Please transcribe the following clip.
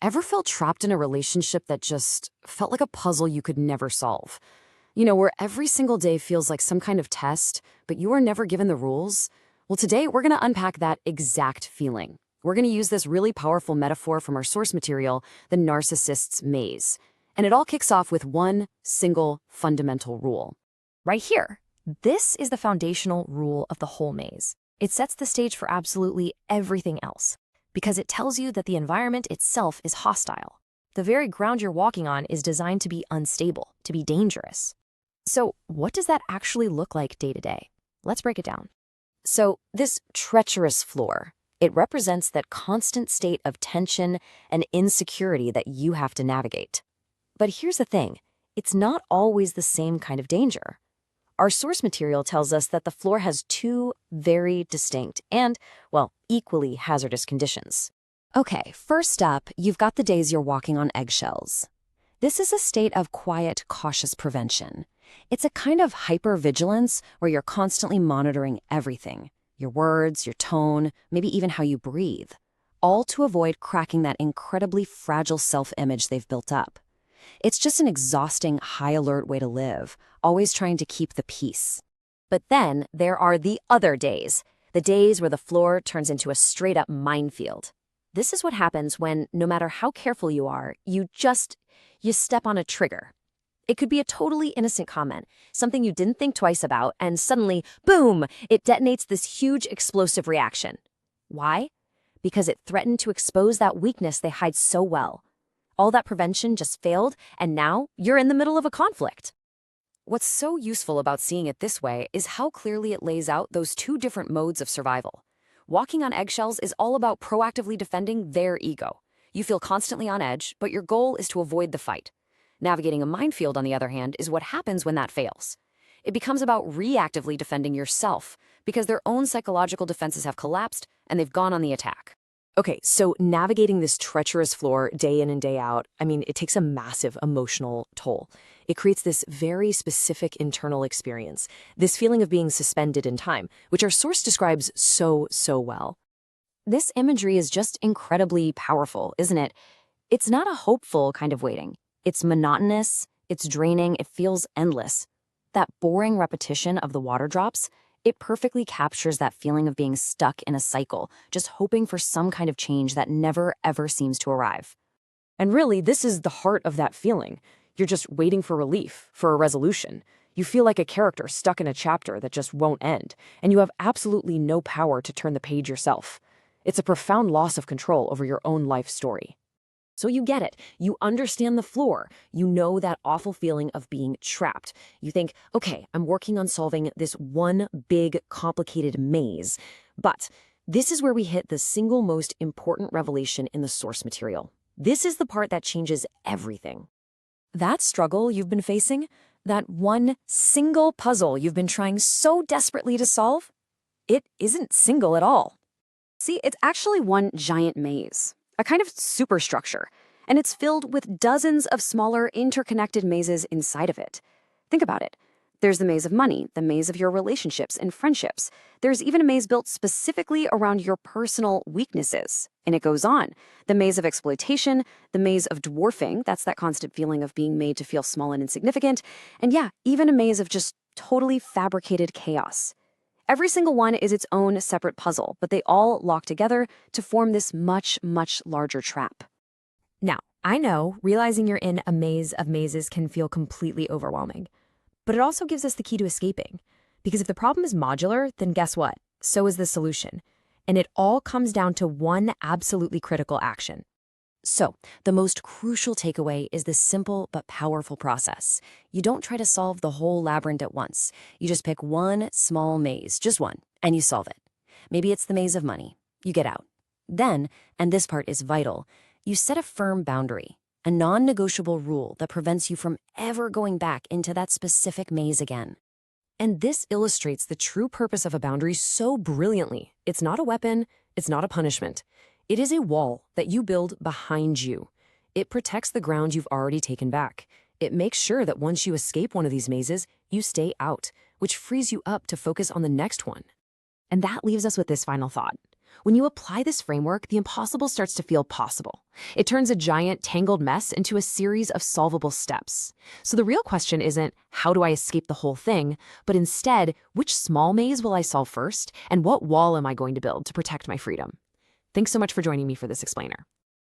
Ever felt trapped in a relationship that just felt like a puzzle you could never solve? Where every single day feels like some kind of test, but you are never given the rules? Well, today we're going to unpack that exact feeling. We're going to use this really powerful metaphor from our source material, the narcissist's maze. And it all kicks off with one single fundamental rule. Right here. This is the foundational rule of the whole maze. It sets the stage for absolutely everything else, because it tells you that the environment itself is hostile. The very ground you're walking on is designed to be unstable, to be dangerous. So what does that actually look like day to day? Let's break it down. So, this treacherous floor, it represents that constant state of tension and insecurity that you have to navigate. But here's the thing, it's not always the same kind of danger. Our source material tells us that the floor has two very distinct and, well, equally hazardous conditions. Okay, first up, you've got the days you're walking on eggshells. This is a state of quiet, cautious prevention. It's a kind of hypervigilance where you're constantly monitoring everything, your words, your tone, maybe even how you breathe, all to avoid cracking that incredibly fragile self-image they've built up. It's just an exhausting, high-alert way to live, always trying to keep the peace. But then there are the other days, the days where the floor turns into a straight-up minefield. This is what happens when, no matter how careful you are, you step on a trigger. It could be a totally innocent comment, something you didn't think twice about, and suddenly, boom, it detonates this huge explosive reaction. Why? Because it threatened to expose that weakness they hide so well. All that prevention just failed, and now you're in the middle of a conflict. What's so useful about seeing it this way is how clearly it lays out those two different modes of survival. Walking on eggshells is all about proactively defending their ego. You feel constantly on edge, but your goal is to avoid the fight. Navigating a minefield, on the other hand, is what happens when that fails. It becomes about reactively defending yourself, because their own psychological defenses have collapsed and they've gone on the attack. Okay, so navigating this treacherous floor day in and day out, it takes a massive emotional toll. It creates this very specific internal experience, this feeling of being suspended in time, which our source describes so well. This imagery is just incredibly powerful, isn't it? It's not a hopeful kind of waiting. It's monotonous, it's draining, it feels endless. That boring repetition of the water drops, it perfectly captures that feeling of being stuck in a cycle, just hoping for some kind of change that never, ever seems to arrive. And really, this is the heart of that feeling. You're just waiting for relief, for a resolution. You feel like a character stuck in a chapter that just won't end, and you have absolutely no power to turn the page yourself. It's a profound loss of control over your own life story. So you get it. You understand the floor. You know that awful feeling of being trapped. You think, okay, I'm working on solving this one big, complicated maze. But this is where we hit the single most important revelation in the source material. This is the part that changes everything. That struggle you've been facing, that one single puzzle you've been trying so desperately to solve, it isn't single at all. See, it's actually one giant maze. A kind of superstructure, and it's filled with dozens of smaller, interconnected mazes inside of it. Think about it. There's the maze of money, the maze of your relationships and friendships. There's even a maze built specifically around your personal weaknesses. And it goes on. The maze of exploitation, the maze of dwarfing, that's that constant feeling of being made to feel small and insignificant, and yeah, even a maze of just totally fabricated chaos. Every single one is its own separate puzzle, but they all lock together to form this much, much larger trap. Now, I know realizing you're in a maze of mazes can feel completely overwhelming, but it also gives us the key to escaping. Because if the problem is modular, then guess what? So is the solution. And it all comes down to one absolutely critical action. So, the most crucial takeaway is this simple but powerful process. You don't try to solve the whole labyrinth at once. You just pick one small maze, just one, and you solve it. Maybe it's the maze of money. You get out. Then, and this part is vital, you set a firm boundary, a non-negotiable rule that prevents you from ever going back into that specific maze again. And this illustrates the true purpose of a boundary so brilliantly. It's not a weapon, it's not a punishment. It is a wall that you build behind you. It protects the ground you've already taken back. It makes sure that once you escape one of these mazes, you stay out, which frees you up to focus on the next one. And that leaves us with this final thought. When you apply this framework, the impossible starts to feel possible. It turns a giant, tangled mess into a series of solvable steps. So the real question isn't, how do I escape the whole thing, but instead, which small maze will I solve first, and what wall am I going to build to protect my freedom? Thanks so much for joining me for this explainer.